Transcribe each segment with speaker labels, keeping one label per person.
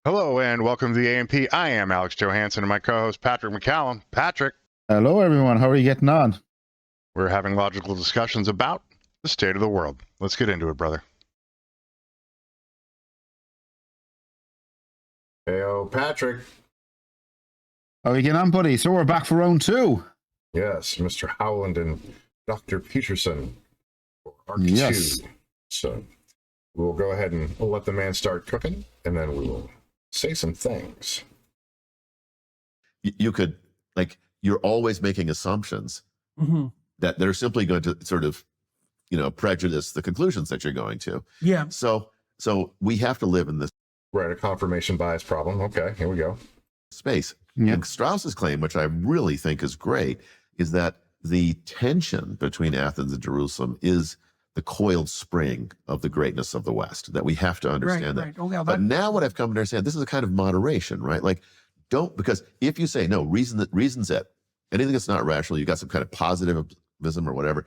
Speaker 1: Hello and welcome to the A&P. I am Alex Johansson and my co-host Patrick McCallum. Patrick,
Speaker 2: Hello, everyone. How are you getting on?
Speaker 1: we're having logical discussions about the state of the world. Let's get into it, brother.
Speaker 3: Heyo, Patrick.
Speaker 2: How are you getting on, buddy? So we're back for round two.
Speaker 3: Yes, Mr. Howland and Dr. Peterson for Arc
Speaker 2: Yes.
Speaker 3: 2. So we'll go ahead and we'll let the man start cooking, and then we will say some things.
Speaker 4: You could, like, you're always making assumptions that they're simply going to sort of, prejudice the conclusions that you're going to.
Speaker 5: Yeah.
Speaker 4: So we have to live in this
Speaker 3: Right, a confirmation bias problem. Okay, here we go.
Speaker 4: space.
Speaker 2: Yeah.
Speaker 4: And Strauss's claim, which I really think is great, is that the tension between Athens and Jerusalem is the coiled spring of the greatness of the West, that we have to understand that.
Speaker 5: Right. Oh, yeah,
Speaker 4: But now what I've come to understand, this is a kind of moderation, right? Like, because if you say, no, reason's it, anything that's not rational, you got some kind of positivism or whatever,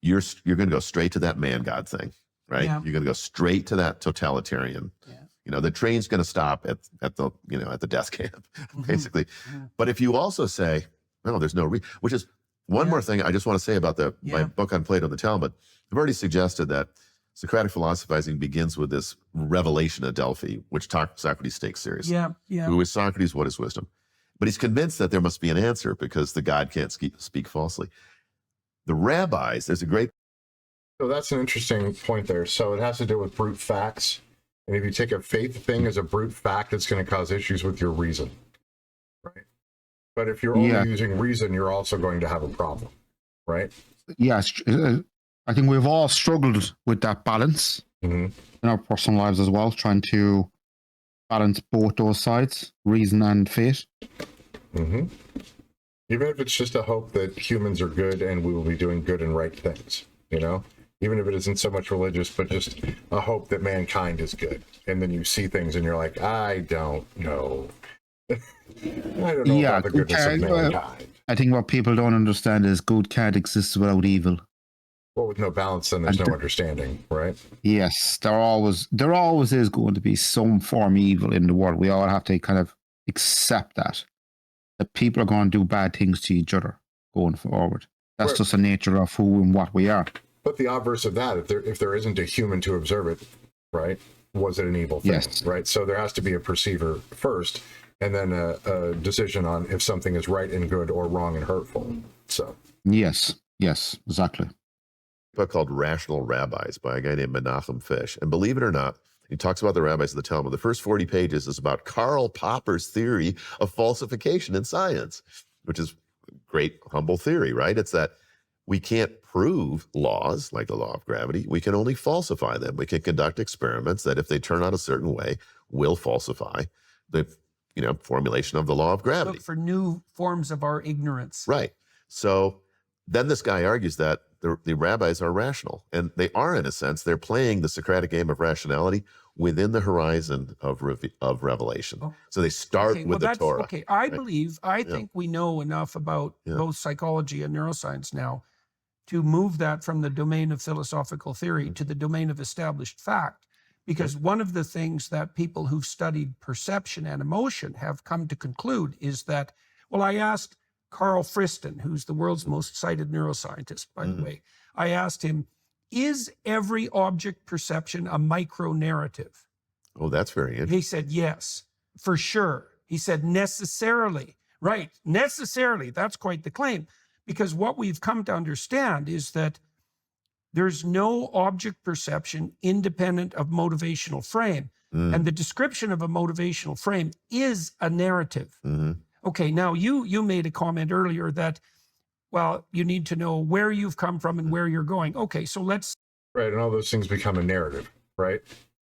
Speaker 4: you're going to go straight to that man-God thing, right?
Speaker 5: Yeah.
Speaker 4: You're going to go straight to that totalitarian.
Speaker 5: Yeah.
Speaker 4: The train's going to stop at the death camp, basically.
Speaker 5: Yeah.
Speaker 4: But if you also say, no, there's no which is one more thing I just want to say about my book on Plato and the Talmud. I've already suggested that Socratic philosophizing begins with this revelation at Delphi, which Socrates takes seriously.
Speaker 5: Yeah.
Speaker 4: Who is Socrates? What is wisdom? But he's convinced that there must be an answer because the God can't speak falsely. The rabbis, there's a great...
Speaker 3: So that's an interesting point there. So it has to do with brute facts. And if you take a faith thing as a brute fact, it's going to cause issues with your reason. Right? But if you're only using reason, you're also going to have a problem. Right?
Speaker 2: Yes. I think we've all struggled with that balance in our personal lives as well, trying to balance both those sides, reason and faith.
Speaker 3: Even if it's just a hope that humans are good and we will be doing good and right things, even if it isn't so much religious, but just a hope that mankind is good. And then you see things and you're like, I don't know. I don't know about the goodness of mankind.
Speaker 2: I think what people don't understand is good can't exist without evil.
Speaker 3: Well, with no balance, then there's no understanding, right?
Speaker 2: Yes, there always is going to be some form of evil in the world. We all have to kind of accept that people are going to do bad things to each other going forward. That's just the nature of who and what we are.
Speaker 3: But the obverse of that, if there isn't a human to observe it, right? Was it an evil thing?
Speaker 2: Yes.
Speaker 3: Right. So there has to be a perceiver first, and then a decision on if something is right and good or wrong and hurtful. So
Speaker 2: yes, exactly.
Speaker 4: A book called Rational Rabbis by a guy named Menachem Fish. And believe it or not, he talks about the rabbis of the Talmud. The first 40 pages is about Karl Popper's theory of falsification in science, which is a great, humble theory, right? It's that we can't prove laws like the law of gravity. We can only falsify them. We can conduct experiments that if they turn out a certain way, will falsify the formulation of the law of gravity.
Speaker 5: Look for new forms of our ignorance.
Speaker 4: Right. So then this guy argues that the rabbis are rational, and they are, in a sense. They're playing the Socratic game of rationality within the horizon of revelation.
Speaker 5: Oh.
Speaker 4: So they start with the Torah.
Speaker 5: Okay, I think we know enough about both psychology and neuroscience now to move that from the domain of philosophical theory to the domain of established fact. Because one of the things that people who've studied perception and emotion have come to conclude is that, I asked Carl Friston, who's the world's most cited neuroscientist, by the way, I asked him, is every object perception a micro-narrative?
Speaker 4: Oh, that's very interesting.
Speaker 5: He said, yes, for sure. He said, necessarily. Right, necessarily. That's quite the claim. Because what we've come to understand is that there's no object perception independent of motivational frame. And the description of a motivational frame is a narrative. Okay, now you made a comment earlier that, you need to know where you've come from and where you're going. Okay, so let's...
Speaker 3: Right, and all those things become a narrative, right?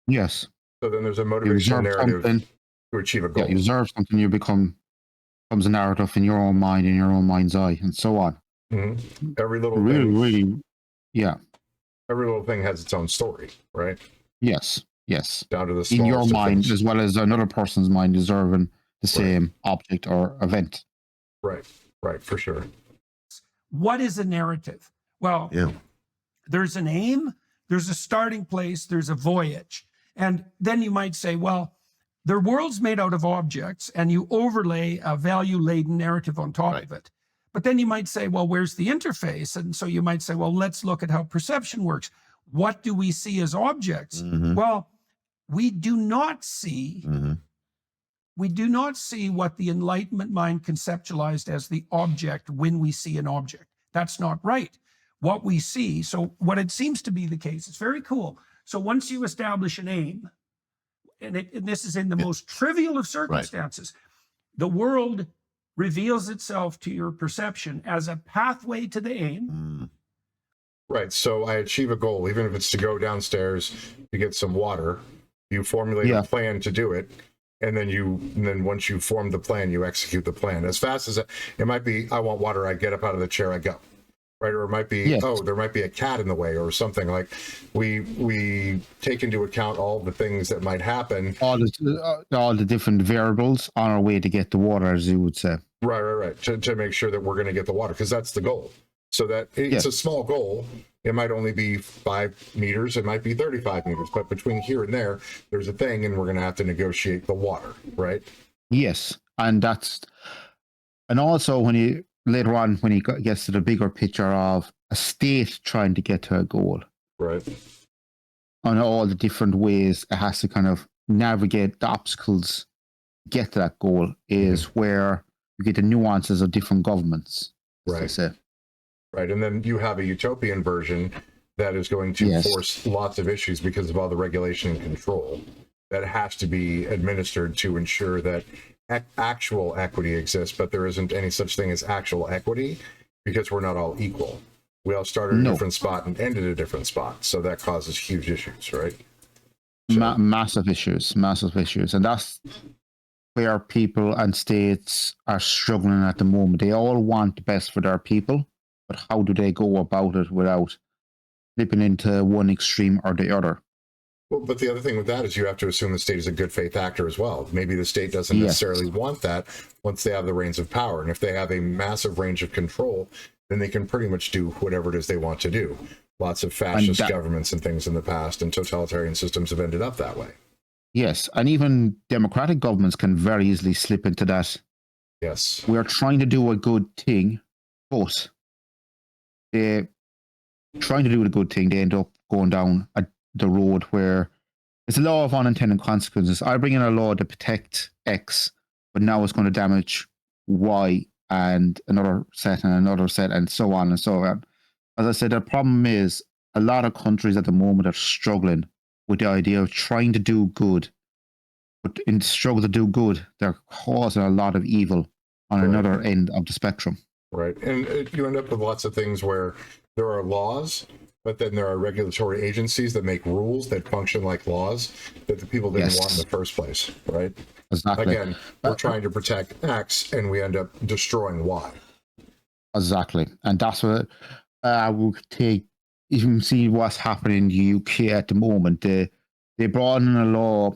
Speaker 2: Yes.
Speaker 3: So then there's a motivational narrative to achieve a goal.
Speaker 2: Yeah, you observe something, you becomes a narrative in your own mind, in your own mind's eye, and so on.
Speaker 3: Every little
Speaker 2: thing,
Speaker 3: every little thing has its own story, right?
Speaker 2: Yes.
Speaker 3: Down to the
Speaker 2: in your mind
Speaker 3: things.
Speaker 2: as well as another person's mind, observing the same object or event.
Speaker 3: Right, for sure.
Speaker 5: What is a narrative? There's an aim, there's a starting place, there's a voyage. And then you might say, their world's made out of objects, and you overlay a value-laden narrative on top of it. But then you might say, well, where's the interface? And so you might say, well, let's look at how perception works. What do we see as objects? Well, we do not see what the Enlightenment mind conceptualized as the object when we see an object. That's not right. What we see, so what it seems to be the case, it's very cool. So once you establish an aim, and this is in the most trivial of circumstances, the world reveals itself to your perception as a pathway to the aim.
Speaker 3: Right. So I achieve a goal, even if it's to go downstairs to get some water. You formulate a plan to do it, and then once you form the plan, you execute the plan. As fast as it might be, I want water. I get up out of the chair. I go. Right. Or it might be, there might be a cat in the way or something. Like we take into account all the things that might happen.
Speaker 2: All the different variables on our way to get the water, as you would say.
Speaker 3: Right. To make sure that we're going to get the water, because that's the goal. So that it's a small goal. It might only be 5 meters. It might be 35 meters. But between here and there's a thing, and we're going to have to negotiate the water. Right.
Speaker 2: Yes. And also later on, when he gets to the bigger picture of a state trying to get to a goal.
Speaker 3: Right.
Speaker 2: On all the different ways it has to kind of navigate the obstacles to get to that goal is where you get the nuances of different governments.
Speaker 3: Right. Right. And then you have a utopian version that is going to force lots of issues because of all the regulation and control that has to be administered to ensure that actual equity exists, but there isn't any such thing as actual equity because we're not all equal. We all start at a different spot and end at a different spot. So that causes huge issues, right? So,
Speaker 2: massive issues. And that's where people and states are struggling at the moment. They all want the best for their people, but how do they go about it without slipping into one extreme or the other?
Speaker 3: Well, but the other thing with that is you have to assume the state is a good faith actor as well. Maybe the state doesn't necessarily want that once they have the reins of power. And if they have a massive range of control, then they can pretty much do whatever it is they want to do. Lots of fascist governments and things in the past and totalitarian systems have ended up that way.
Speaker 2: Yes, and even democratic governments can very easily slip into that.
Speaker 3: Yes.
Speaker 2: We're trying to do a good thing, but they're trying to do the good thing. They end up going down the road where it's a law of unintended consequences. I bring in a law to protect X, but now it's going to damage Y and another set and so on and so on. As I said, the problem is a lot of countries at the moment are struggling with the idea of trying to do good, but in the struggle to do good, they're causing a lot of evil on another end of the spectrum.
Speaker 3: Right. And you end up with lots of things where there are laws, but then there are regulatory agencies that make rules that function like laws that the people didn't want in the first place, right?
Speaker 2: Exactly.
Speaker 3: Again, we're trying to protect X and we end up destroying Y.
Speaker 2: Exactly. And that's what I would take. You can see what's happening in the UK at the moment. They brought in a law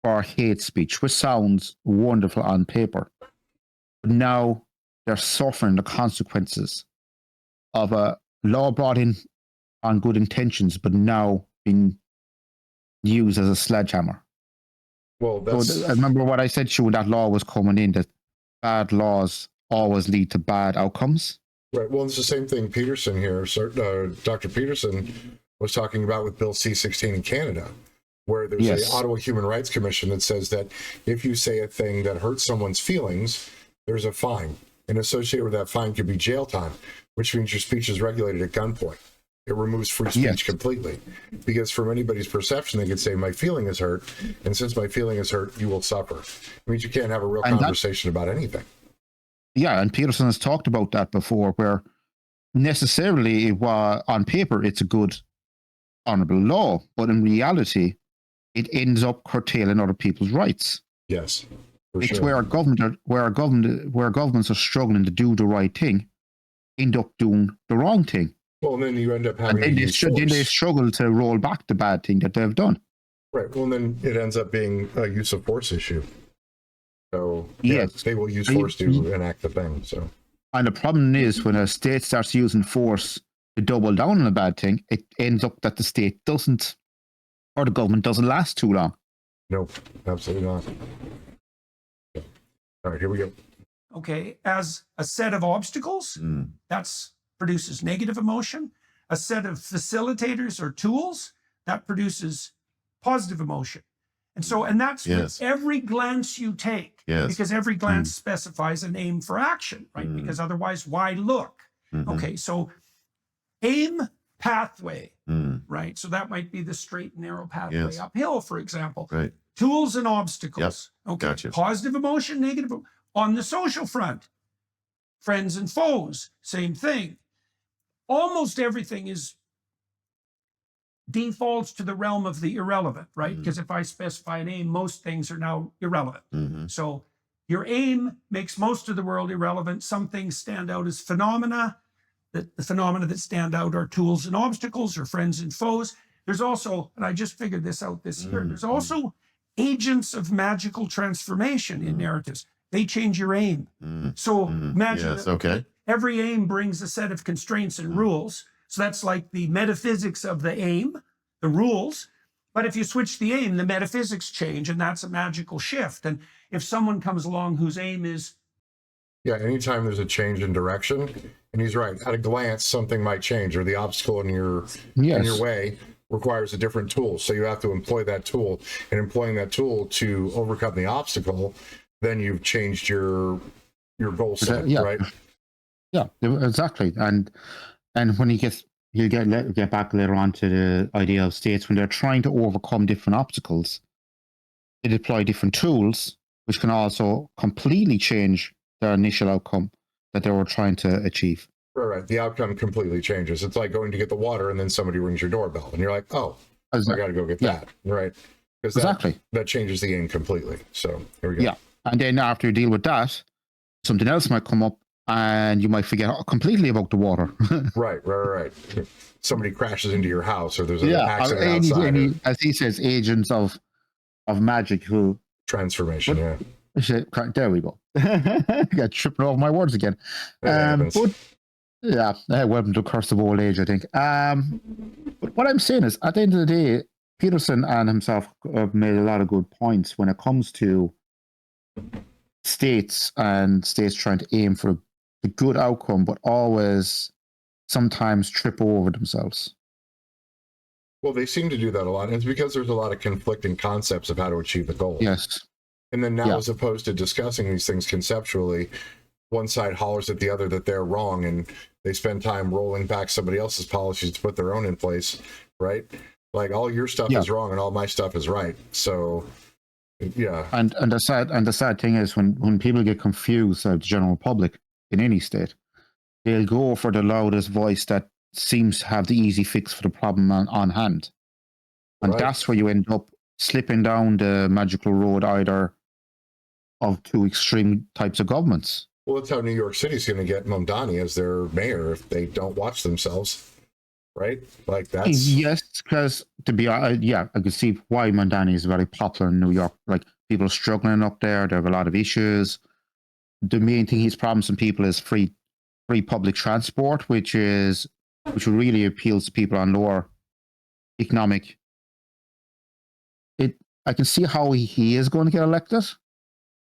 Speaker 2: for hate speech, which sounds wonderful on paper. But now they're suffering the consequences of a law brought in on good intentions, but now being used as a sledgehammer.
Speaker 3: Well,
Speaker 2: so I remember what I said to you when that law was coming in, that bad laws always lead to bad outcomes.
Speaker 3: Right. Well, it's the same thing Peterson here, Dr. Peterson was talking about with Bill C-16 in Canada, where there's an Ottawa Human Rights Commission that says that if you say a thing that hurts someone's feelings, there's a fine. And associated with that fine could be jail time, which means your speech is regulated at gunpoint. It removes free speech completely. Because from anybody's perception, they could say, my feeling is hurt. And since my feeling is hurt, you will suffer. It means you can't have a real conversation about anything.
Speaker 2: Yeah, and Peterson has talked about that before, where necessarily on paper it's a good, honourable law, but in reality, it ends up curtailing other people's rights.
Speaker 3: Yes,
Speaker 2: it's where governments are struggling to do the right thing, end up doing the wrong thing.
Speaker 3: Well, and then you end up having
Speaker 2: then they struggle to roll back the bad thing that they've done.
Speaker 3: Right. Well, and then it ends up being a use of force issue. So they will use force to enact the thing. So,
Speaker 2: and the problem is when a state starts using force to double down on a bad thing, it ends up that the state doesn't, or the government doesn't last too long.
Speaker 3: Nope, absolutely not. All right, here we go.
Speaker 5: Okay, as a set of obstacles, that's produces negative emotion. A set of facilitators or tools, that produces positive emotion. And so, and that's with every glance you take, because every glance specifies an aim for action, right? Because otherwise, why look? Okay, so aim pathway, right? So that might be the straight and narrow pathway uphill, for example.
Speaker 4: Right.
Speaker 5: Tools and obstacles. Okay,
Speaker 4: Gotcha.
Speaker 5: positive emotion, negative. On the social front, friends and foes, same thing. Almost everything is defaults to the realm of the irrelevant, right? Because if I specify an aim, most things are now irrelevant. So your aim makes most of the world irrelevant. Some things stand out as phenomena. The phenomena that stand out are tools and obstacles, or friends and foes. There's also, and I just figured this out this year, there's also agents of magical transformation in narratives. They change your aim. So imagine that every aim brings a set of constraints and rules. So that's like the metaphysics of the aim, the rules. But if you switch the aim, the metaphysics change, and that's a magical shift. And if someone comes along whose aim is...
Speaker 3: Yeah, anytime there's a change in direction, and he's right, at a glance, something might change, or the obstacle in your way requires a different tool. So you have to employ that tool, and employing that tool to overcome the obstacle, then you've changed your goal set, right?
Speaker 2: Yeah, exactly. And when you'll get back later on to the idea of states, when they're trying to overcome different obstacles, they deploy different tools, which can also completely change their initial outcome that they were trying to achieve.
Speaker 3: Right. The outcome completely changes. It's like going to get the water and then somebody rings your doorbell and you're like, oh, I got to go get that. Right. Because that changes the aim completely. So here we go.
Speaker 2: Yeah. And then after you deal with that, something else might come up and you might forget completely about the water.
Speaker 3: Right. Somebody crashes into your house, or there's an accident outside.
Speaker 2: As he says, agents of magic who...
Speaker 3: Transformation,
Speaker 2: There we go. Got tripping over my words again. Welcome to curse of old age, I think. But what I'm saying is, at the end of the day, Peterson and himself have made a lot of good points when it comes to states and states trying to aim for the good outcome, but always sometimes trip over themselves.
Speaker 3: Well, they seem to do that a lot. And it's because there's a lot of conflicting concepts of how to achieve the goal.
Speaker 2: Yes.
Speaker 3: And then now, as opposed to discussing these things conceptually, one side hollers at the other that they're wrong, and they spend time rolling back somebody else's policies to put their own in place, right? Like, all your stuff is wrong and all my stuff is right. So, yeah.
Speaker 2: And the sad thing is, when people get confused, the general public in any state, they'll go for the loudest voice that seems to have the easy fix for the problem on hand. And that's where you end up slipping down the magical road either of two extreme types of governments.
Speaker 3: Well, that's how New York City's going to get Mamdani as their mayor if they don't watch themselves, right? Like, that's...
Speaker 2: Yes, because to be I can see why Mamdani is very popular in New York. Like, people are struggling up there. They have a lot of issues. The main thing he's promising people is free public transport, which really appeals to people on lower economic. I can see how he is going to get elected.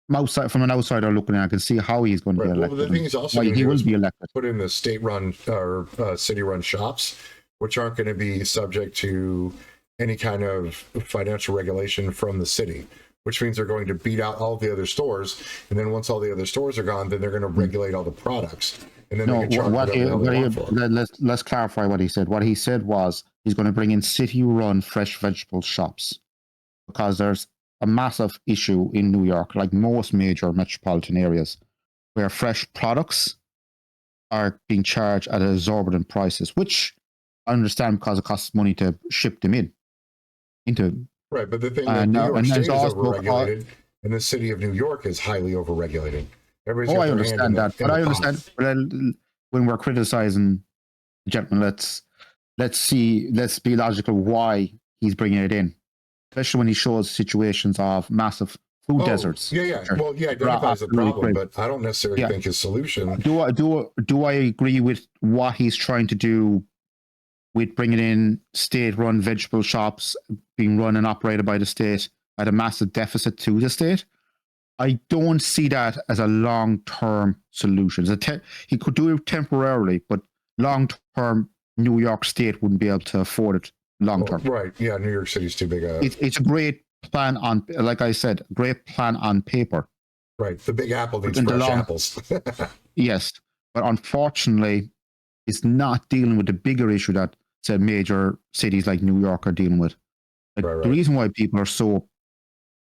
Speaker 2: From an outsider looking in, I can see how he's going to get elected.
Speaker 3: Well, the thing is also
Speaker 2: he will be elected.
Speaker 3: Put in the state-run or city-run shops, which aren't going to be subject to any kind of financial regulation from the city, which means they're going to beat out all the other stores. And then once all the other stores are gone, then they're going to regulate all the products. And then they can charge
Speaker 2: let's clarify what he said. What he said was he's going to bring in city-run fresh vegetable shops, because there's a massive issue in New York, like most major metropolitan areas, where fresh products are being charged at exorbitant prices, which I understand because it costs money to ship them into.
Speaker 3: Right, but the thing is, New York State is overregulated, and the city of New York is highly overregulated.
Speaker 2: I understand that, but I understand. But when we're criticizing the gentleman, let's be logical why he's bringing it in, especially when he shows situations of massive food deserts.
Speaker 3: Well, he identifies the problem, but I don't necessarily think his solution.
Speaker 2: Do I agree with what he's trying to do with bringing in state-run vegetable shops being run and operated by the state at a massive deficit to the state. I don't see that as a long-term solution. He could do it temporarily, but long-term, New York State wouldn't be able to afford it long-term.
Speaker 3: Well, right. Yeah, New York City's too big.
Speaker 2: It's a great plan on, like I said, great plan on paper.
Speaker 3: Right. The Big Apple needs fresh apples.
Speaker 2: Yes. But unfortunately, it's not dealing with the bigger issue that, say, major cities like New York are dealing with. Like,
Speaker 3: right.
Speaker 2: The reason why people are so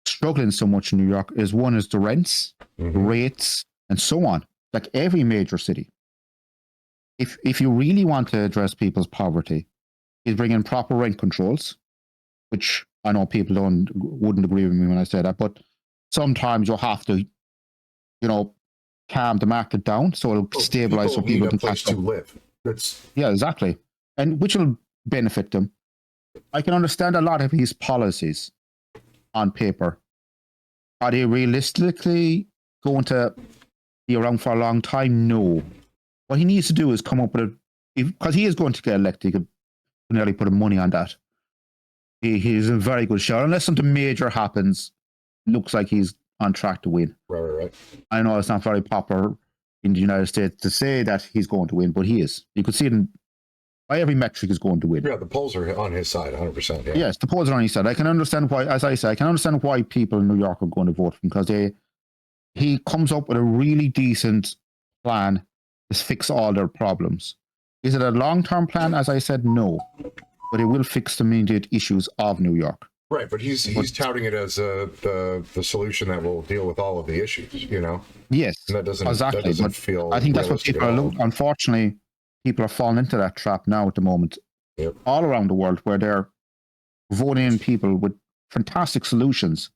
Speaker 2: struggling so much in New York is one is the rents, rates, and so on. Like every major city. If you really want to address people's poverty, is bring in proper rent controls, which I know people wouldn't agree with me when I say that, but sometimes you'll have to, calm the market down so it'll stabilize so people can
Speaker 3: place to live.
Speaker 2: Yeah, exactly. And which will benefit them. I can understand a lot of his policies on paper. Are they realistically going to be around for a long time? No. What he needs to do is come up with because he is going to get elected. He could nearly put money on that. He's in very good shot. Unless something major happens, looks like he's on track to win.
Speaker 3: Right.
Speaker 2: I know it's not very popular in the United States to say that he's going to win, but he is. You could see it by every metric he's going to win.
Speaker 3: Yeah, the polls are on his side, 100%. Yeah.
Speaker 2: Yes, the polls are on his side. I can understand why, as I say, I can understand why people in New York are going to vote for him because he comes up with a really decent plan to fix all their problems. Is it a long-term plan? As I said, no. But it will fix the immediate issues of New York.
Speaker 3: Right, but he's touting it as the solution that will deal with all of the issues,
Speaker 2: Yes,
Speaker 3: and that doesn't feel.
Speaker 2: I think that's what people are looking. Unfortunately, people are falling into that trap now at the moment, all around the world, where they're voting in people with fantastic solutions,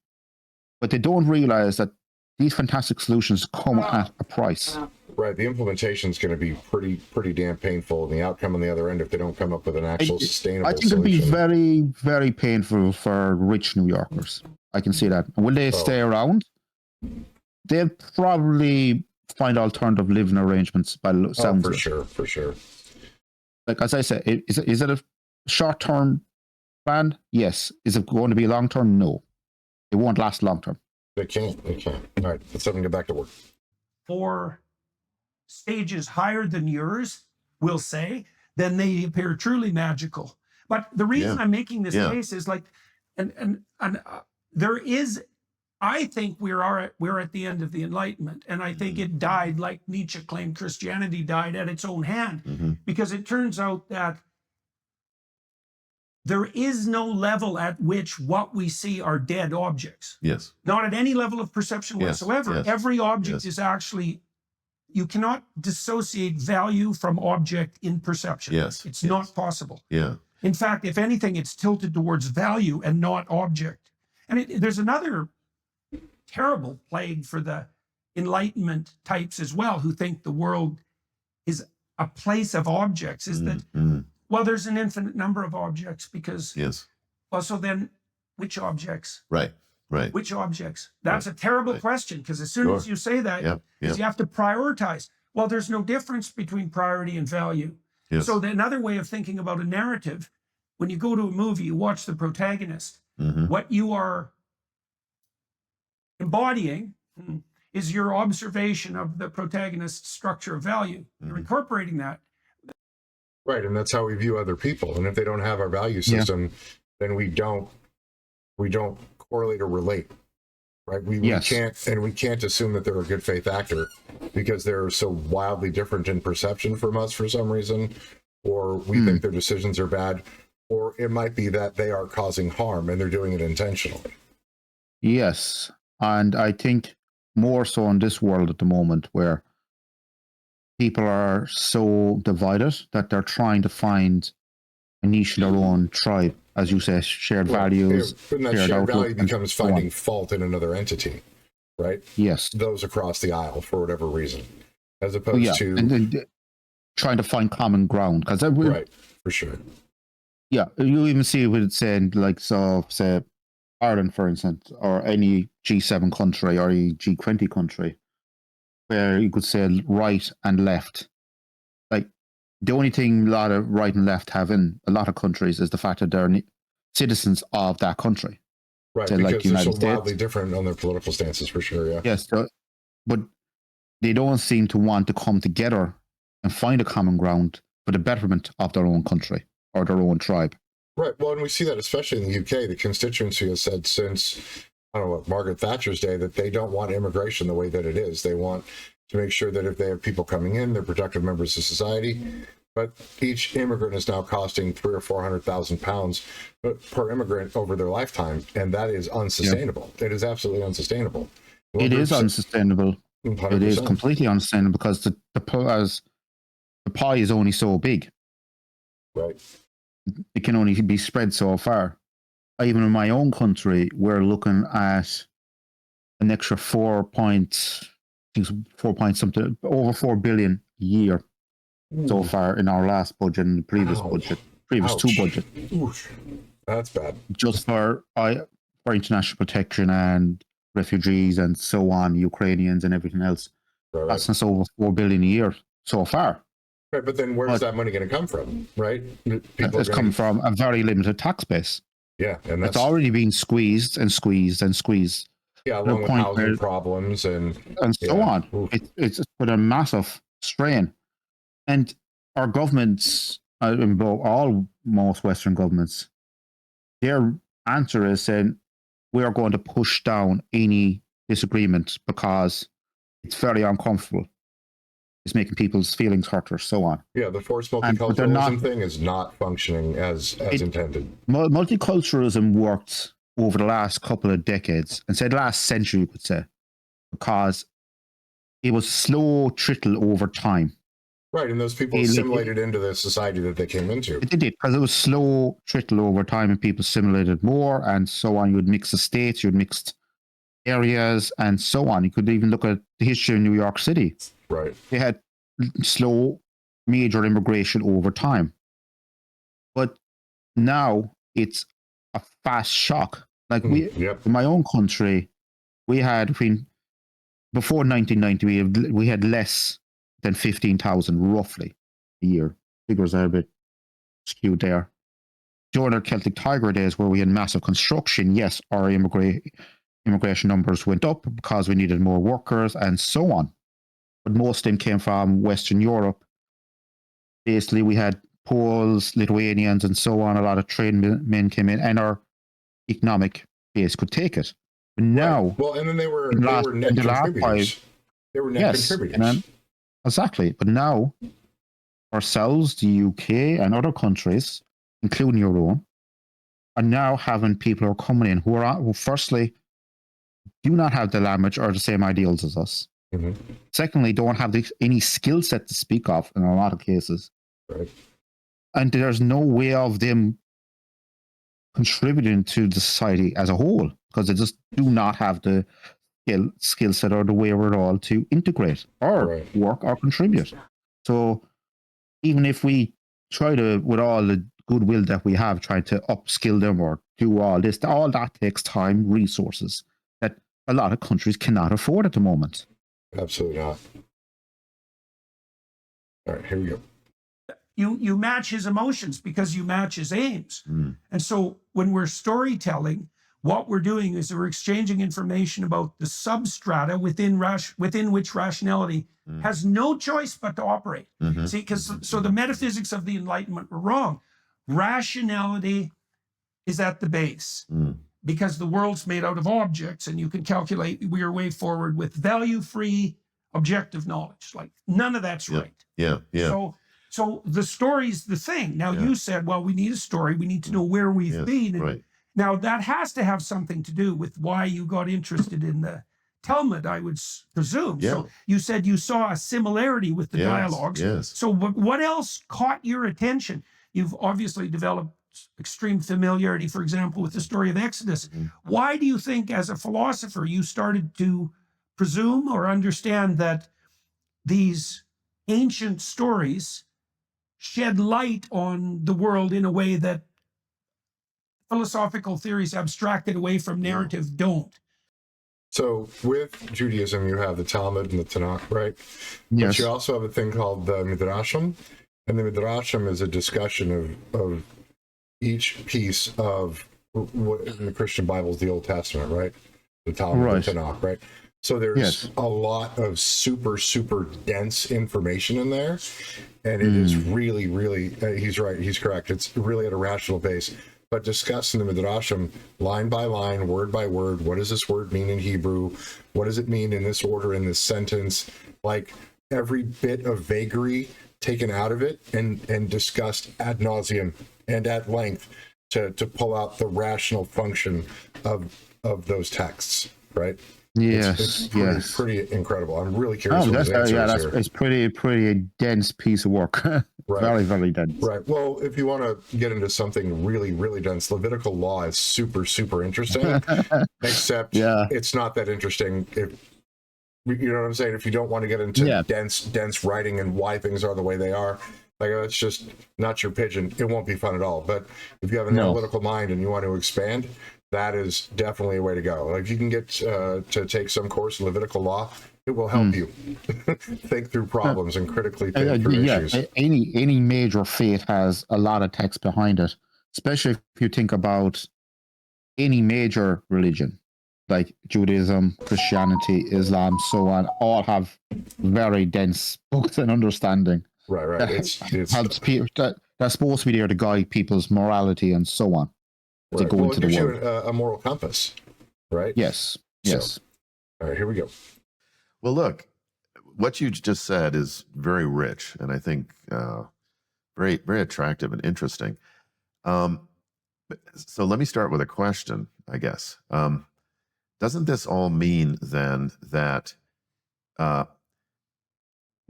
Speaker 2: but they don't realize that these fantastic solutions come at a price.
Speaker 3: Right, the implementation is going to be pretty damn painful, and the outcome on the other end if they don't come up with an actual sustainable solution.
Speaker 2: I think it'll be very, very painful for rich New Yorkers. I can see that. And will they stay around? They'll probably find alternative living arrangements by the sounds of it.
Speaker 3: For sure.
Speaker 2: Like as I said, is it a short-term plan? Yes. Is it going to be long-term? No. It won't last long-term.
Speaker 3: They can't. All right, let's have them get back to work.
Speaker 5: For stages higher than yours, we'll say, then they appear truly magical. But the reason I'm making this case is like, and there is, I think we're at the end of the Enlightenment, and I think it died like Nietzsche claimed Christianity died at its own hand, because it turns out that there is no level at which what we see are dead objects.
Speaker 4: Yes.
Speaker 5: Not at any level of perception whatsoever.
Speaker 4: Yes.
Speaker 5: Every object is actually, you cannot dissociate value from object in perception.
Speaker 4: Yes.
Speaker 5: It's not possible.
Speaker 4: Yeah.
Speaker 5: In fact, if anything, it's tilted towards value and not object. And there's another terrible plague for the Enlightenment types as well, who think the world is a place of objects, is that, well, there's an infinite number of objects because, well, so then which objects?
Speaker 4: Right.
Speaker 5: Which objects? That's a terrible question, because as soon as you say that, you have to prioritize. Well, there's no difference between priority and value.
Speaker 4: Yes.
Speaker 5: So another way of thinking about a narrative, when you go to a movie, you watch the protagonist, what you are embodying is your observation of the protagonist's structure of value. You're incorporating that.
Speaker 3: Right, and that's how we view other people. And if they don't have our value system, then we don't correlate or relate. Right? We can't assume that they're a good faith actor because they're so wildly different in perception from us for some reason, or we think their decisions are bad, or it might be that they are causing harm and they're doing it intentionally.
Speaker 2: Yes, and I think more so in this world at the moment where people are so divided that they're trying to find a niche in their own tribe, as you say, shared values.
Speaker 3: And that shared value becomes finding fault in another entity, right?
Speaker 2: Yes.
Speaker 3: Those across the aisle for whatever reason, as opposed to
Speaker 2: and trying to find common ground.
Speaker 3: Right, for sure.
Speaker 2: Yeah, you even see it with saying like, so say Ireland, for instance, or any G7 country or a G20 country, where you could say right and left. Like the only thing a lot of right and left have in a lot of countries is the fact that they're citizens of that country.
Speaker 3: Right,
Speaker 2: to,
Speaker 3: because
Speaker 2: like,
Speaker 3: they're
Speaker 2: United
Speaker 3: so
Speaker 2: States.
Speaker 3: wildly different on their political stances, for sure. Yeah.
Speaker 2: Yes, but they don't seem to want to come together and find a common ground for the betterment of their own country or their own tribe.
Speaker 3: Right. Well, and we see that especially in the UK. The constituency has said since, I don't know what, Margaret Thatcher's day, that they don't want immigration the way that it is. They want to make sure that if they have people coming in, they're productive members of society. But each immigrant is now costing £300,000 or £400,000 per immigrant over their lifetime, and that is unsustainable. Yeah. It is absolutely unsustainable.
Speaker 2: It is unsustainable.
Speaker 3: 100%.
Speaker 2: It is completely unsustainable because the pie is only so big.
Speaker 3: Right.
Speaker 2: It can only be spread so far. Even in my own country, we're looking at an extra 4 point something, over 4 billion a year so far in our last budget and the previous two budgets.
Speaker 3: Oof. That's bad.
Speaker 2: Just for international protection and refugees and so on, Ukrainians and everything else.
Speaker 3: Right.
Speaker 2: That's over 4 billion a year so far.
Speaker 3: Right, but then where's that money going to come from? Right?
Speaker 2: It's come from a very limited tax base.
Speaker 3: Yeah, and
Speaker 2: it's already been squeezed and squeezed and squeezed.
Speaker 3: Yeah, along with housing problems and
Speaker 2: so on. It's put a massive strain. And our governments, most Western governments, their answer is saying we are going to push down any disagreement because it's very uncomfortable. It's making people's feelings hurt or so on.
Speaker 3: Yeah, the forced multiculturalism thing is not functioning as intended.
Speaker 2: Multiculturalism worked over the last couple of decades, and say the last century, you could say, because it was slow trickle over time.
Speaker 3: Right, and those people assimilated into the society that they came into.
Speaker 2: It did, because it was slow trickle over time, and people assimilated more, and so on. You would mix the states, you would mix areas, and so on. You could even look at the history of New York City.
Speaker 3: Right.
Speaker 2: They had slow, major immigration over time. But now it's a fast shock. Like in my own country, we had before 1990, we had less than 15,000 roughly a year. Figures are a bit skewed there. During our Celtic Tiger days, where we had massive construction, yes, our immigration numbers went up because we needed more workers and so on. But most of them came from Western Europe. Basically, we had Poles, Lithuanians, and so on. A lot of trade men came in, and our economic base could take it. But now,
Speaker 3: well, and then they were net contributors. They were net contributors.
Speaker 2: Exactly. But now, ourselves, the UK, and other countries, including your own, are now having people who are coming in who firstly do not have the language or the same ideals as us.
Speaker 3: Mm-hmm.
Speaker 2: Secondly, don't have any skill set to speak of in a lot of cases.
Speaker 3: Right.
Speaker 2: And there's no way of them contributing to the society as a whole because they just do not have the skill set or the wherewithal to integrate or work or contribute. So even if we try to, with all the goodwill that we have, try to upskill them or do all this, all that takes time, resources that a lot of countries cannot afford at the moment.
Speaker 3: Absolutely not. All right, here we go.
Speaker 5: You match his emotions because you match his aims. And so when we're storytelling, what we're doing is we're exchanging information about the substrata within which rationality has no choice but to operate. See, so the metaphysics of the Enlightenment were wrong. Rationality is at the base because the world's made out of objects and you can calculate your way forward with value-free objective knowledge. Like none of that's right.
Speaker 4: Yeah.
Speaker 5: So the story's the thing. Now you said, well, we need a story. We need to know where we've been. And now that has to have something to do with why you got interested in the Talmud, I would presume.
Speaker 4: Yeah.
Speaker 5: So you said you saw a similarity with the dialogues.
Speaker 4: Yes.
Speaker 5: So what else caught your attention? You've obviously developed extreme familiarity, for example, with the story of Exodus. Why do you think, as a philosopher, you started to presume or understand that these ancient stories shed light on the world in a way that philosophical theories abstracted away from narrative don't?
Speaker 3: So with Judaism, you have the Talmud and the Tanakh, right?
Speaker 2: Yes.
Speaker 3: But you also have a thing called the Midrashim. And the Midrashim is a discussion of each piece of what in the Christian Bible is the Old Testament, right? The Talmud, the Tanakh, right? So there's a lot of super, super dense information in there. And it is really, really, he's right, he's correct. It's really at a rational base. But discussing the Midrashim line by line, word by word, what does this word mean in Hebrew? What does it mean in this order, in this sentence? Like every bit of vagary taken out of it and discussed ad nauseum and at length to pull out the rational function of those texts, right?
Speaker 2: Yes,
Speaker 3: it's pretty incredible. I'm really curious.
Speaker 2: It's pretty dense piece of work.
Speaker 3: Right.
Speaker 2: Very, very dense.
Speaker 3: Right. Well, if you want to get into something really, really dense, Levitical law is super, super interesting. Except it's not that interesting. If you know what I'm saying, if you don't want to get into dense writing and why things are the way they are, like that's just not your pigeon. It won't be fun at all. But if you have an analytical mind and you want to expand, that is definitely a way to go. Like if you can get to take some course in Levitical law, it will help you think through problems and critically think through issues.
Speaker 2: Any major faith has a lot of text behind it, especially if you think about any major religion, like Judaism, Christianity, Islam, so on, all have very dense books and understanding.
Speaker 3: Right.
Speaker 2: That helps people. That's supposed to be there to guide people's morality and so on. To go into
Speaker 3: it gives
Speaker 2: the world.
Speaker 3: you a moral compass, right?
Speaker 2: Yes.
Speaker 3: So, all right, here we go.
Speaker 4: Well, look, what you just said is very rich, and I think very, very attractive and interesting. So let me start with a question, I guess. Doesn't this all mean then that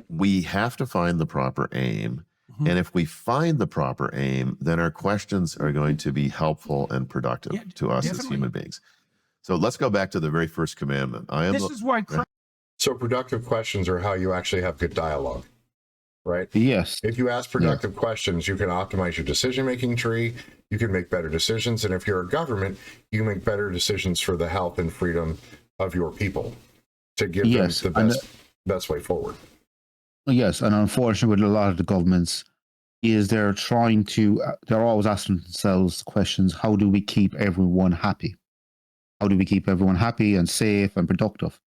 Speaker 4: we have to find the proper aim? And if we find the proper aim, then our questions are going to be helpful and productive to us as human beings. So let's go back to the very first commandment.
Speaker 5: This is why.
Speaker 3: So productive questions are how you actually have good dialogue, right?
Speaker 2: Yes.
Speaker 3: If you ask productive questions, you can optimize your decision-making tree. You can make better decisions. And if you're a government, you make better decisions for the health and freedom of your people to give them the best way forward.
Speaker 2: Yes, and unfortunately, with a lot of the governments, they're always asking themselves questions: how do we keep everyone happy? How do we keep everyone happy and safe and productive?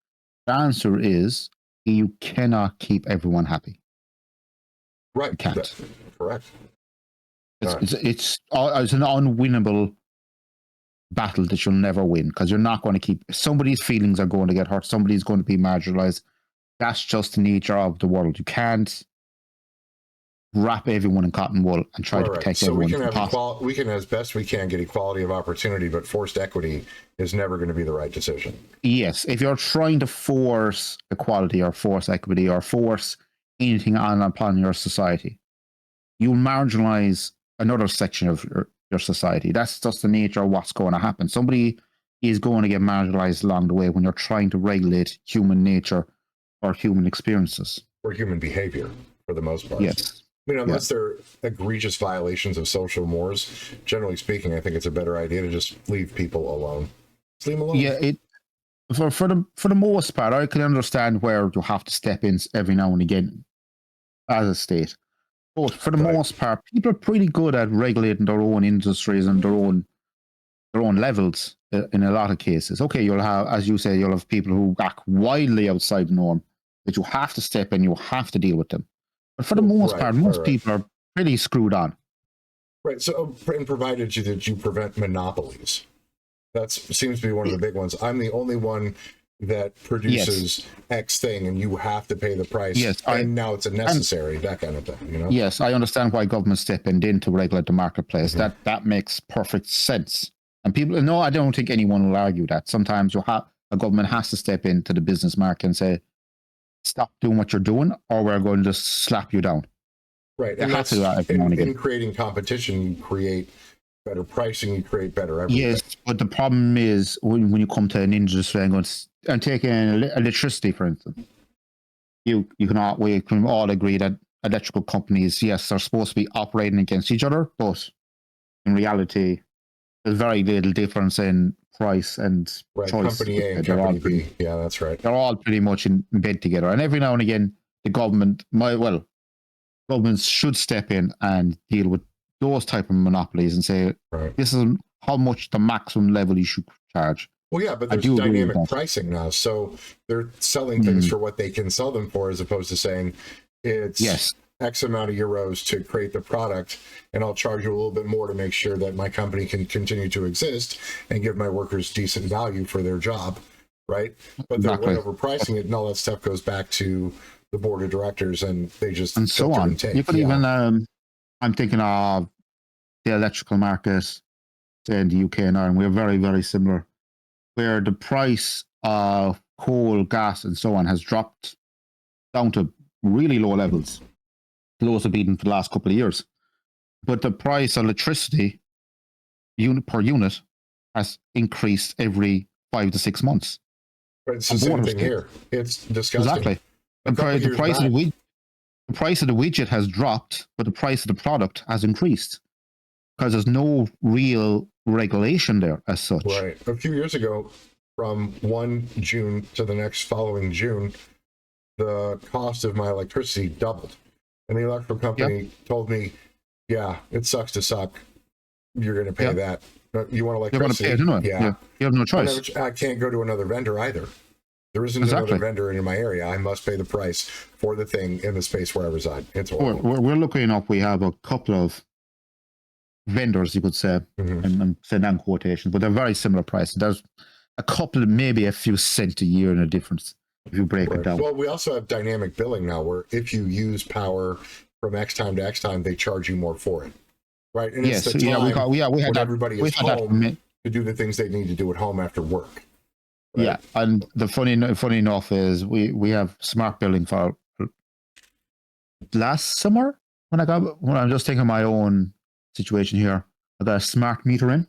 Speaker 2: The answer is you cannot keep everyone happy.
Speaker 3: Right.
Speaker 2: You can't.
Speaker 3: Correct.
Speaker 2: It's an unwinnable battle that you'll never win, because you're not going to keep. Somebody's feelings are going to get hurt. Somebody's going to be marginalized. That's just the nature of the world. You can't wrap everyone in cotton wool and try to protect everyone.
Speaker 3: So we can, as best we can, get equality of opportunity, but forced equity is never going to be the right decision.
Speaker 2: Yes, if you're trying to force equality or force equity or force anything upon your society, you marginalize another section of your society. That's just the nature of what's going to happen. Somebody is going to get marginalized along the way when you're trying to regulate human nature or human experiences.
Speaker 3: Or human behavior, for the most part.
Speaker 2: Yes.
Speaker 3: I mean, unless they're egregious violations of social mores, generally speaking, I think it's a better idea to just leave people alone. Just leave them alone.
Speaker 2: Yeah, for the most part, I can understand where you have to step in every now and again as a state. But for the most part, people are pretty good at regulating their own industries and their own levels in a lot of cases. Okay, you'll have, as you say, you'll have people who act wildly outside the norm, that you have to step in, you have to deal with them. But for the most part, most people are pretty screwed on.
Speaker 3: Right. So, and provided that you prevent monopolies, that seems to be one of the big ones. I'm the only one that produces X thing, and you have to pay the price.
Speaker 2: Yes,
Speaker 3: and now it's necessary, that kind of thing. You know.
Speaker 2: Yes, I understand why government step in to regulate the marketplace. That makes perfect sense. And people, no, I don't think anyone will argue that. Sometimes a government has to step into the business market and say, stop doing what you're doing, or we're going to just slap you down.
Speaker 3: Right. And that's in creating competition, you create better pricing, you create better everything.
Speaker 2: Yes, but the problem is when you come to an industry and taking electricity, for instance, we can all agree that electrical companies, yes, are supposed to be operating against each other, but in reality, there's very little difference in price and choice.
Speaker 3: Company A and Company B. Yeah, that's right.
Speaker 2: They're all pretty much in bed together. And every now and again, the governments should step in and deal with those type of monopolies and say, this is how much the maximum level you should charge.
Speaker 3: Well, yeah, but
Speaker 2: I
Speaker 3: there's
Speaker 2: do agree with
Speaker 3: dynamic
Speaker 2: that.
Speaker 3: pricing now, so they're selling things for what they can sell them for, as opposed to saying it's
Speaker 2: Yes.
Speaker 3: X amount of euros to create the product, and I'll charge you a little bit more to make sure that my company can continue to exist and give my workers decent value for their job, right? But they're
Speaker 2: Exactly.
Speaker 3: way overpricing it, and all that stuff goes back to the board of directors, and they just
Speaker 2: And so
Speaker 3: filter
Speaker 2: on.
Speaker 3: and take.
Speaker 2: You could
Speaker 3: Yeah.
Speaker 2: even, I'm thinking of the electrical market in the UK and Ireland. We're very, very similar, where the price of coal, gas, and so on has dropped down to really low levels, lowest have been for the last couple of years. But the price of electricity unit per unit has increased every 5 to 6 months.
Speaker 3: But it's the
Speaker 2: on
Speaker 3: same
Speaker 2: board
Speaker 3: thing
Speaker 2: scale.
Speaker 3: here. It's disgusting.
Speaker 2: Exactly.
Speaker 3: A couple
Speaker 2: The
Speaker 3: years
Speaker 2: price of
Speaker 3: back-
Speaker 2: the price of the widget has dropped, but the price of the product has increased because there's no real regulation there as such.
Speaker 3: Right. A few years ago, from 1 June to the next following June, the cost of my electricity doubled. And the electrical company told me, yeah, it sucks to suck. You're going to pay that. You want
Speaker 2: You're going to
Speaker 3: electricity?
Speaker 2: pay it anyway.
Speaker 3: Yeah.
Speaker 2: You have no choice.
Speaker 3: I can't go to another vendor either. There isn't
Speaker 2: Exactly.
Speaker 3: another vendor in my area. I must pay the price for the thing in the space where I reside. It's horrible.
Speaker 2: We're looking up. We have a couple of vendors, you could say,
Speaker 3: Mhm.
Speaker 2: and I'm saying that in quotations, but they're very similar prices. There's a couple, maybe a few cents a year in a difference if you break it down.
Speaker 3: Well, we also have dynamic billing now, where if you use power from X time to X time, they charge you more for it. Right? And
Speaker 2: Yes,
Speaker 3: it's the time
Speaker 2: we had
Speaker 3: when
Speaker 2: that.
Speaker 3: everybody
Speaker 2: We
Speaker 3: is
Speaker 2: had that.
Speaker 3: home to do the things they need to do at home after work. Right?
Speaker 2: Yeah, and the funny enough is we have smart billing for last summer when I'm just thinking of my own situation here. I got a smart meter in.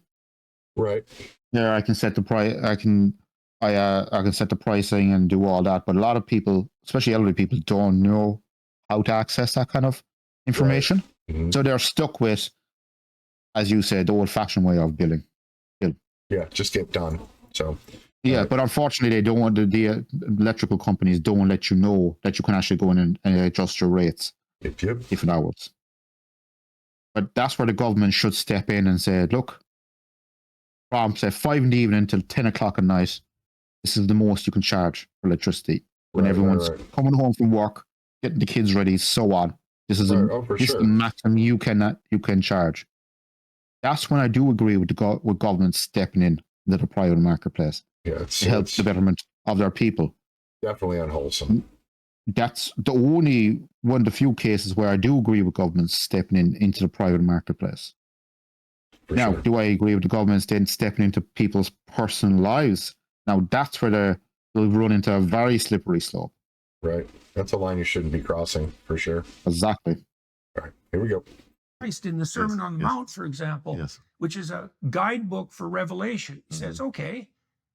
Speaker 3: Right.
Speaker 2: There, I can set the price. I can set the pricing and do all that. But a lot of people, especially elderly people, don't know how to access that kind of information.
Speaker 3: Mhm.
Speaker 2: So they're stuck with, as you said, the old-fashioned way of billing.
Speaker 3: Yeah, just get done. So
Speaker 2: Yeah,
Speaker 3: Right.
Speaker 2: but unfortunately, they don't want the electrical companies don't let you know that you can actually go in and adjust your rates
Speaker 3: yep.
Speaker 2: different hours. But that's where the government should step in and say, look, from say 5 in the evening until 10 o'clock at night, this is the most you can charge for electricity when
Speaker 3: Right,
Speaker 2: everyone's
Speaker 3: right.
Speaker 2: coming home from work, getting the kids ready, so on. This is
Speaker 3: Right. Oh, for
Speaker 2: this is
Speaker 3: sure.
Speaker 2: the maximum you can charge. That's when I do agree with with government stepping in to the private marketplace.
Speaker 3: Yeah, it's
Speaker 2: To help the betterment of their people.
Speaker 3: definitely unwholesome.
Speaker 2: That's the only one of the few cases where I do agree with governments stepping into the private marketplace.
Speaker 3: For
Speaker 2: Now,
Speaker 3: sure.
Speaker 2: do I agree with the governments then stepping into people's personal lives? Now, that's where they'll run into a very slippery slope.
Speaker 3: Right. That's a line you shouldn't be crossing, for sure.
Speaker 2: Exactly.
Speaker 3: All right, here we go.
Speaker 5: Christ in the Sermon on the
Speaker 4: yes.
Speaker 5: Mount, for example,
Speaker 4: Yes.
Speaker 5: which is a guidebook for revelation. He says, okay,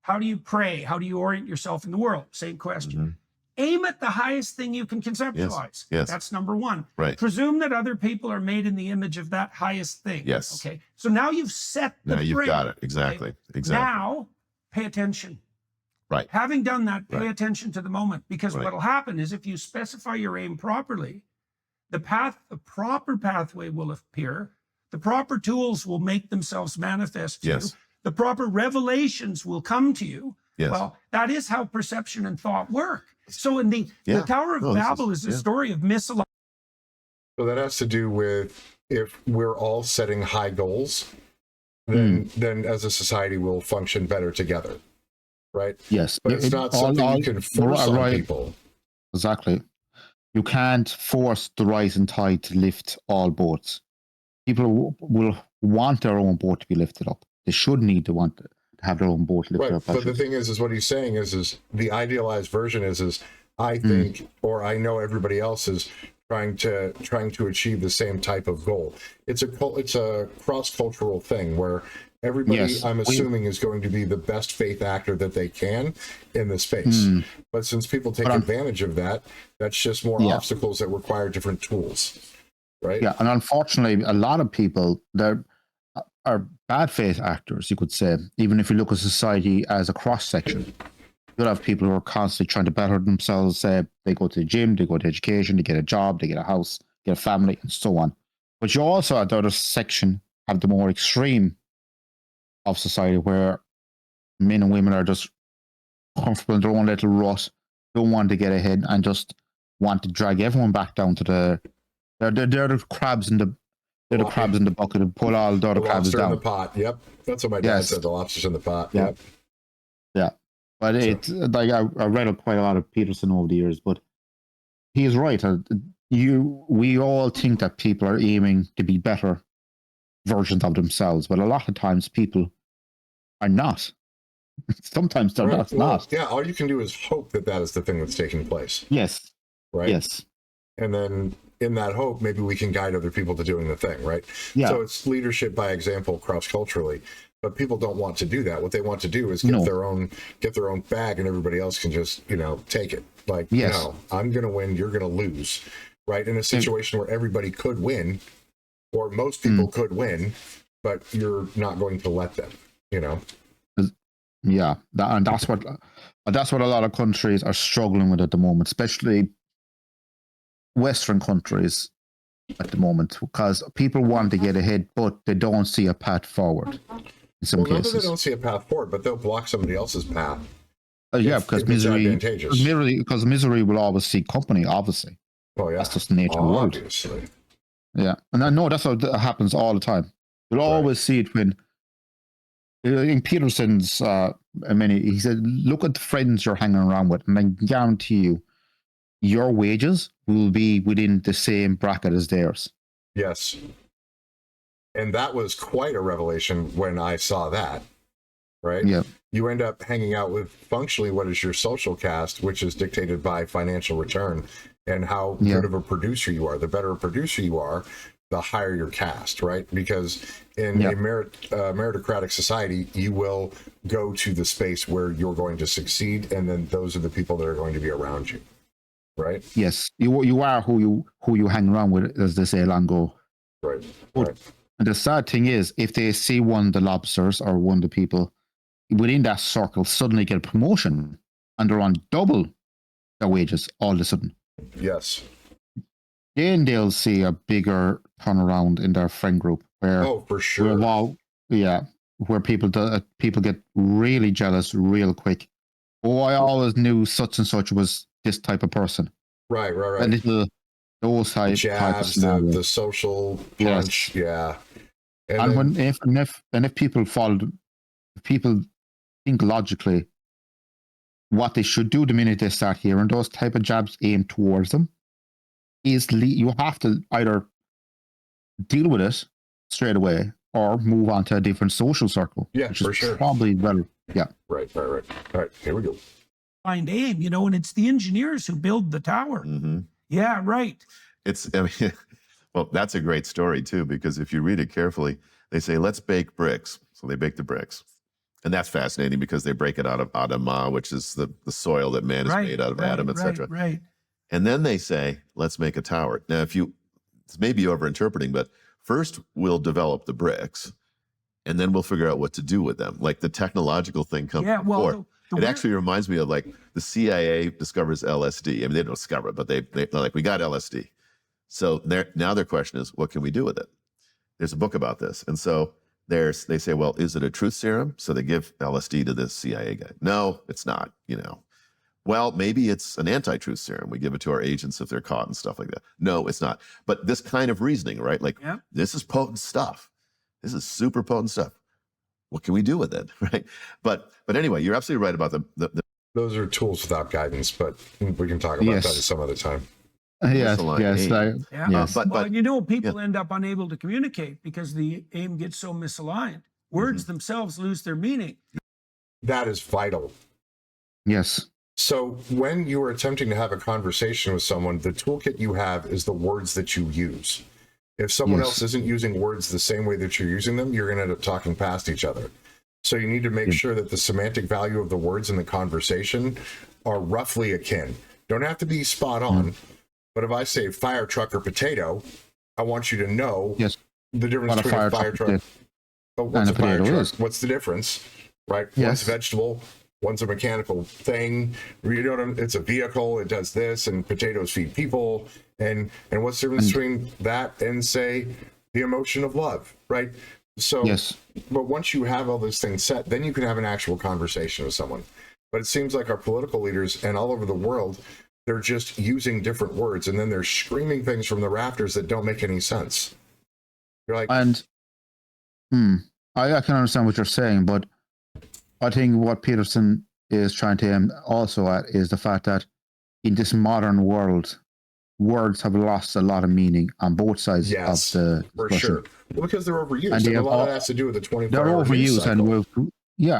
Speaker 5: how do you pray? How do you orient yourself in the world? Same question. Aim at the highest thing you can conceptualize.
Speaker 4: Yes.
Speaker 5: That's number one.
Speaker 4: Right.
Speaker 5: Presume that other people are made in the image of that highest thing.
Speaker 4: Yes.
Speaker 5: Okay. So now you've set the
Speaker 4: Now you've
Speaker 5: frame.
Speaker 4: got it. Exactly. Exactly.
Speaker 5: Now, pay attention.
Speaker 4: Right.
Speaker 5: Having done that, pay
Speaker 4: Right.
Speaker 5: attention to the moment, because
Speaker 4: Right.
Speaker 5: what'll happen is if you specify your aim properly, the proper pathway will appear. The proper tools will make themselves manifest to
Speaker 4: Yes.
Speaker 5: you. The proper revelations will come to you.
Speaker 4: Yes.
Speaker 5: Well, that is how perception and thought work. So in the
Speaker 4: Yeah.
Speaker 5: Tower of
Speaker 4: No, this
Speaker 5: Babel
Speaker 4: is-
Speaker 5: is a
Speaker 4: yeah.
Speaker 5: story of misaligned.
Speaker 3: So that has to do with if we're all setting high goals, then as a society we'll function better together. Right?
Speaker 2: Yes.
Speaker 3: But it's not something you can force on
Speaker 2: right.
Speaker 3: people.
Speaker 2: Exactly. You can't force the rising tide to lift all boats. People will want their own boat to be lifted up. They should need to want to have their own boat lifted
Speaker 3: Right.
Speaker 2: up.
Speaker 3: But the thing is what he's saying is the idealized version is I think or I know everybody else is trying to achieve the same type of goal. It's a cross-cultural thing where everybody,
Speaker 2: Yes.
Speaker 3: I'm assuming, is going to be the best faith actor that they can in the space. But since people take advantage of that, that's just more obstacles that require different tools. Right?
Speaker 2: Yeah, and unfortunately, a lot of people are bad faith actors, you could say. Even if you look at society as a cross section, you'll have people who are constantly trying to better themselves. They go to the gym, they go to education, they get a job, they get a house, get a family, and so on. But you also, at the other section, have the more extreme of society where men and women are just comfortable in their own little rut, don't want to get ahead, and just want to drag everyone back down to they're the crabs in the crabs in the bucket and pull all the other crabs
Speaker 3: lobster
Speaker 2: down.
Speaker 3: in the pot. Yep, that's what my dad said. The lobster's in the pot. Yep.
Speaker 2: Yeah, but it's like I read quite a lot of Peterson over the years, but he's right. We all think that people are aiming to be better versions of themselves, but a lot of times people are not. Sometimes they're not.
Speaker 3: Yeah, all you can do is hope that is the thing that's taking place.
Speaker 2: Yes.
Speaker 3: Right.
Speaker 2: Yes.
Speaker 3: And then in that hope, maybe we can guide other people to doing the thing. Right.
Speaker 2: Yeah.
Speaker 3: So it's leadership by example cross-culturally, but people don't want to do that. What they want to do is get their own bag, and everybody else can just take it. Like, no, I'm going to win, you're going to lose. Right. In a situation where everybody could win, or most people could win, but you're not going to let them.
Speaker 2: Yeah, and that's what a lot of countries are struggling with at the moment, especially Western countries at the moment, because people want to get ahead, but they don't see a path forward. In some cases,
Speaker 3: not that they don't see a path forward, but they'll block somebody else's path.
Speaker 2: Because misery will always seek company. Obviously, that's just the nature of the world. Yeah, and I know that's what happens all the time. You'll always see it when. In Peterson's, he said, look at the friends you're hanging around with, and I guarantee you, your wages will be within the same bracket as theirs.
Speaker 3: Yes. And that was quite a revelation when I saw that, right?
Speaker 2: Yeah.
Speaker 3: You end up hanging out with functionally what is your social caste, which is dictated by financial return and how good of a producer you are. The better a producer you are, the higher your caste, right? Because in a meritocratic society, you will go to the space where you're going to succeed, and then those are the people that are going to be around you, right?
Speaker 2: Yes, you are who you hang around with, as they say, Lango.
Speaker 3: Right.
Speaker 2: And the sad thing is, if they see one of the lobsters or one of the people within that circle suddenly get a promotion and they're on double their wages all of a sudden.
Speaker 3: Yes.
Speaker 2: Then they'll see a bigger turnaround in their friend group where,
Speaker 3: for sure.
Speaker 2: Where people get really jealous real quick. Oh, I always knew such and such was this type of person.
Speaker 3: Right.
Speaker 2: And those type
Speaker 3: jabs, the social punch,
Speaker 2: if people think logically what they should do the minute they start hearing those type of jabs aimed towards them, you have to either deal with it straight away or move on to a different social circle.
Speaker 3: Yeah,
Speaker 2: which
Speaker 3: for
Speaker 2: is
Speaker 3: sure.
Speaker 2: Probably better. Yeah.
Speaker 3: Right. All right, here we go.
Speaker 5: Find aim, and it's the engineers who build the tower.
Speaker 4: Mm-hmm.
Speaker 5: Yeah, right.
Speaker 4: Well, that's a great story too, because if you read it carefully, they say, let's bake bricks. So they bake the bricks. And that's fascinating because they break it out of Adamah, which is the soil that man is made out of, Adam, etc.
Speaker 5: Right.
Speaker 4: And then they say, let's make a tower. Now, this may be overinterpreting, but first we'll develop the bricks, and then we'll figure out what to do with them. Like the technological thing comes before. It actually reminds me of like the CIA discovers LSD. I mean, they don't discover it, but they're like, we got LSD. So now their question is, what can we do with it? There's a book about this. And so they say, well, is it a truth serum? So they give LSD to this CIA guy. No, it's not, Well, maybe it's an anti-truth serum. We give it to our agents if they're caught and stuff like that. No, it's not. But this kind of reasoning, right? Like, This is potent stuff. This is super potent stuff. What can we do with it, right? But anyway, you're absolutely right about the
Speaker 3: those are tools without guidance, but we can talk about that at some other time.
Speaker 2: Yes.
Speaker 5: But people end up unable to communicate because the aim gets so misaligned. Words themselves lose their meaning.
Speaker 3: That is vital.
Speaker 2: Yes.
Speaker 3: So when you are attempting to have a conversation with someone, the toolkit you have is the words that you use. If someone else isn't using words the same way that you're using them, you're going to end up talking past each other. So you need to make sure that the semantic value of the words in the conversation are roughly akin. Don't have to be spot on, but if I say fire truck or potato, I want you to know the difference between a fire truck. But what's a fire truck? What's the difference? Right? One's vegetable, one's a mechanical thing. It's a vehicle. It does this, and potatoes feed people. And what's the difference between that and, say, the emotion of love? Right? So,
Speaker 2: Yes.
Speaker 3: but once you have all those things set, then you can have an actual conversation with someone. But it seems like our political leaders and all over the world, they're just using different words, and then they're screaming things from the rafters that don't make any sense. You're like,
Speaker 2: And I can understand what you're saying, but I think what Peterson is trying to aim also at is the fact that in this modern world, words have lost a lot of meaning on both sides
Speaker 3: yes,
Speaker 2: of the
Speaker 3: for
Speaker 2: discussion.
Speaker 3: sure. Well, because they're overused.
Speaker 2: And
Speaker 3: And a lot of that has to do with the 24-hour
Speaker 2: They're
Speaker 3: news
Speaker 2: overused,
Speaker 3: cycle.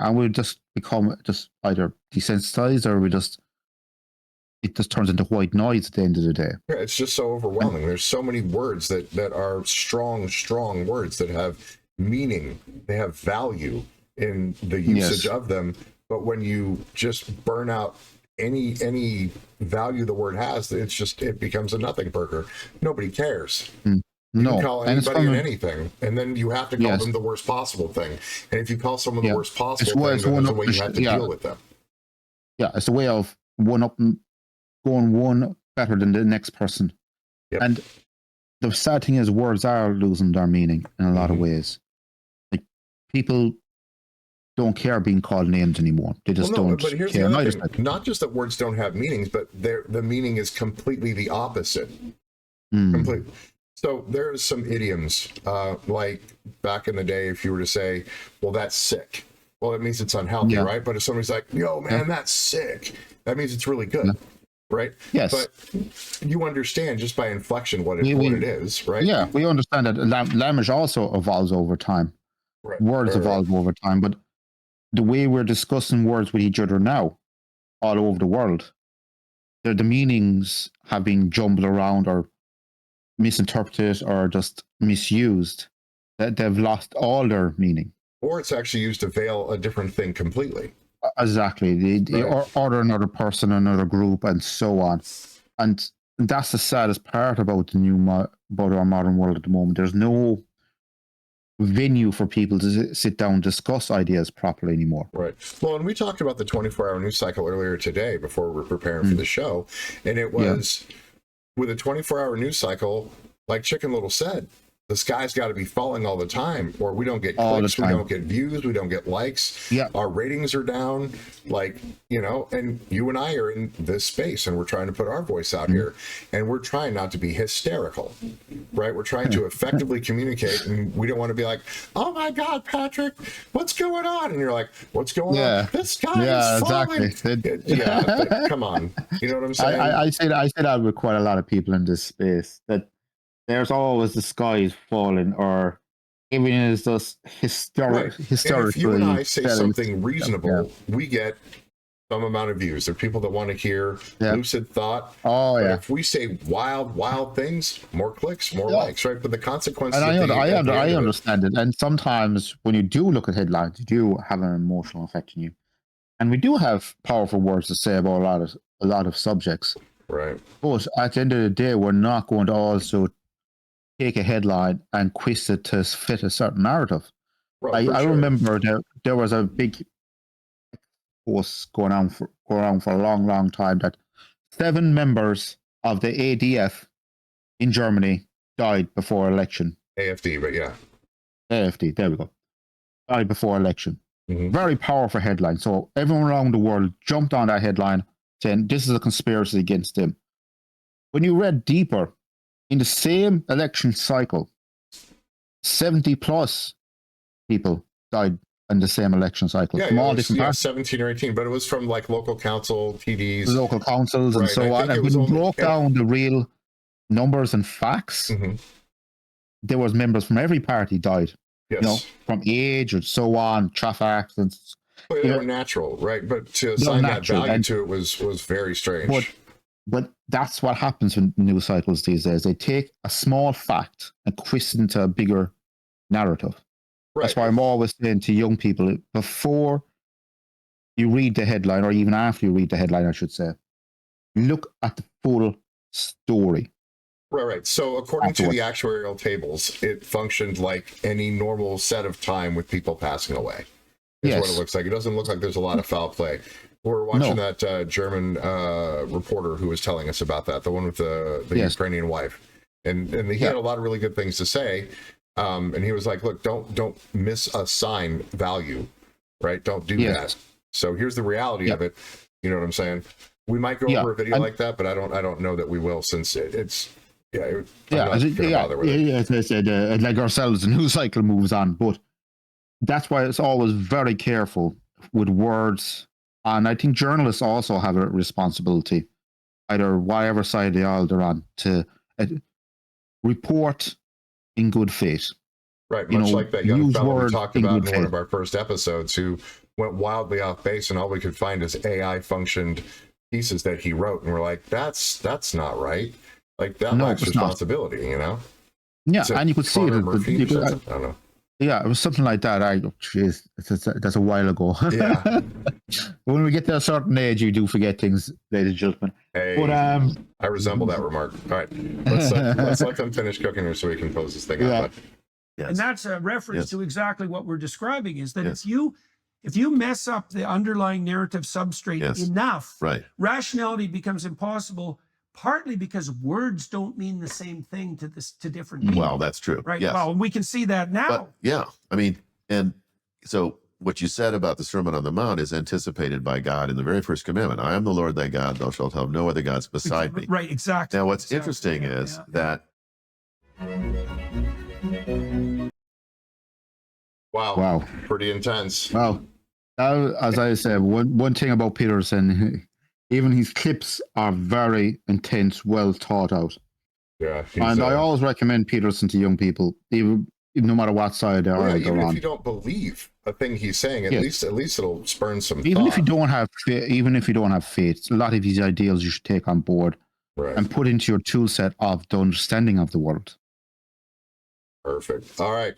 Speaker 2: and we've just become just either desensitized or it just turns into white noise at the end of the day.
Speaker 3: Yeah, it's just so overwhelming. There's so many words that are strong words that have meaning. They have value in the usage of them. But when you just burn out any value the word has, it becomes a nothing burger. Nobody cares. You can call anybody and anything, and then you have to call them the worst possible thing. And if you call someone the worst possible thing, then there's a way you have to deal with them.
Speaker 2: Yeah, it's a way of going one better than the next person.
Speaker 3: Yep.
Speaker 2: And the sad thing is, words are losing their meaning in a lot of ways. Like, people don't care being called names anymore. They just don't
Speaker 3: but here's
Speaker 2: care.
Speaker 3: The other thing. Not just that words don't have meanings, but the meaning is completely the opposite. Completely. So there's some idioms, like back in the day, if you were to say, well, that's sick. Well, that means it's unhealthy, right? But if somebody's like, yo, man, that's sick, that means it's really good, right?
Speaker 2: Yes.
Speaker 3: But you understand just by inflection what it is, right?
Speaker 2: Yeah, we understand that language also evolves over time.
Speaker 3: Right.
Speaker 2: Words evolve over time, but the way we're discussing words with each other now, all over the world, the meanings have been jumbled around or misinterpreted or just misused. That they've lost all their meaning.
Speaker 3: Or it's actually used to veil a different thing completely.
Speaker 2: Exactly. Or another person, another group, and so on. And that's the saddest part about about our modern world at the moment. There's no venue for people to sit down and discuss ideas properly anymore.
Speaker 3: Right. Well, and we talked about the 24-hour news cycle earlier today before we were preparing for the show, and it was with a 24-hour news cycle, like Chicken Little said, the sky's got to be falling all the time, or we don't get clicks, we don't get views, we don't get likes.
Speaker 2: Yeah.
Speaker 3: Our ratings are down, like, and you and I are in this space, and we're trying to put our voice out here, and we're trying not to be hysterical, right? We're trying to effectively communicate, and we don't want to be like, oh my God, Patrick, what's going on? And you're like, what's going on? The sky is falling.
Speaker 2: Exactly.
Speaker 3: Come on. You know what I'm saying?
Speaker 2: I say that with quite a lot of people in this space, that there's always the sky falling, or even is just historically.
Speaker 3: If you and I say something reasonable, we get some amount of views. There are people that want to hear lucid thought.
Speaker 2: Oh,
Speaker 3: but if we say wild things, more clicks, more likes, right? But the consequences.
Speaker 2: And I understand it. And sometimes when you do look at headlines, you do have an emotional effect on you. And we do have powerful words to say about a lot of subjects.
Speaker 3: Right.
Speaker 2: But at the end of the day, we're not going to also take a headline and twist it to fit a certain narrative.
Speaker 3: Right,
Speaker 2: I remember there was a big post going on for a long time that 7 members of the ADF in Germany died before election.
Speaker 3: AFD, but yeah.
Speaker 2: AFD, there we go. Died before election.
Speaker 3: Mm-hmm.
Speaker 2: Very powerful headline. So everyone around the world jumped on that headline saying this is a conspiracy against them. When you read deeper, in the same election cycle, 70 plus people died in the same election cycle.
Speaker 3: Yeah,
Speaker 2: from all different parts.
Speaker 3: 17 or 18, but it was from like local council, TDs.
Speaker 2: Local councils and so on. And when you broke down the real numbers and facts, there was members from every party died.
Speaker 3: Yes.
Speaker 2: From age and so on, traffic accidents.
Speaker 3: Well, they were natural, right? But to assign that value to it was very strange.
Speaker 2: But that's what happens in news cycles these days. They take a small fact and twist it into a bigger narrative. Right. That's why I'm always saying to young people, before you read the headline, or even after you read the headline, I should say, look at the full story.
Speaker 3: Right. So according to the actuarial tables, it functioned like any normal set of time with people passing away. Is what it looks like. It doesn't look like there's a lot of foul play. We're watching that German reporter who was telling us about that, the one with the Ukrainian wife. And he had a lot of really good things to say. And he was like, look, don't misassign value, right? Don't do that. So here's the reality of it. You know what I'm saying? We might go over a video like that, but I don't know that we will, since it's
Speaker 2: as I said, like ourselves, the news cycle moves on, but that's why it's always very careful with words. And I think journalists also have a responsibility, either whatever side they're on, to report in good faith.
Speaker 3: Right, much like that young fellow we talked about in one of our first episodes, who went wildly off base, and all we could find is AI functioned pieces that he wrote, and we're like, that's not right. Like, that lacks responsibility, you know?
Speaker 2: Yeah, and you could see it.
Speaker 3: I don't know.
Speaker 2: Yeah, it was something like that. That's a while ago.
Speaker 3: Yeah.
Speaker 2: When we get to a certain age, you do forget things, ladies and gentlemen.
Speaker 3: Hey,
Speaker 2: but,
Speaker 3: I resemble that remark. All right, let's let them finish cooking here so we can close this thing out.
Speaker 5: Yes. And that's a reference to exactly what we're describing, is that if you mess up the underlying narrative substrate enough, rationality becomes impossible, partly because words don't mean the same thing to different people.
Speaker 4: Well, that's true.
Speaker 5: Right.
Speaker 4: Yes.
Speaker 5: Well, we can see that now.
Speaker 4: But, I mean, and so what you said about the Sermon on the Mount is anticipated by God in the very first commandment. I am the Lord thy God, thou shalt have no other gods beside me.
Speaker 5: Right, exactly.
Speaker 4: Now, what's interesting is that...
Speaker 3: Wow. Pretty intense.
Speaker 2: Wow. As I said, one thing about Peterson, even his clips are very intense, well thought out.
Speaker 3: Yeah.
Speaker 2: And I always recommend Peterson to young people, even no matter what side they're on.
Speaker 3: Even if you don't believe a thing he's saying, at least it'll spurn some
Speaker 2: even
Speaker 3: thought.
Speaker 2: if you don't have faith, a lot of these ideals you should take on board and put into your tool set of the understanding of the world.
Speaker 3: Perfect. All right.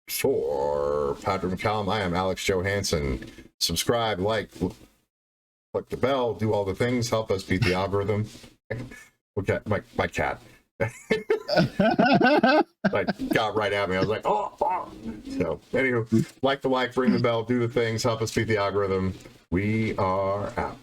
Speaker 3: For Patrick McCallum, I am Alex Johansson. Subscribe, like, click the bell, do all the things, help us beat the algorithm. Okay, my cat. Like, got right at me. I was like, oh. So, anywho, like, ring the bell, do the things, help us beat the algorithm. We are out.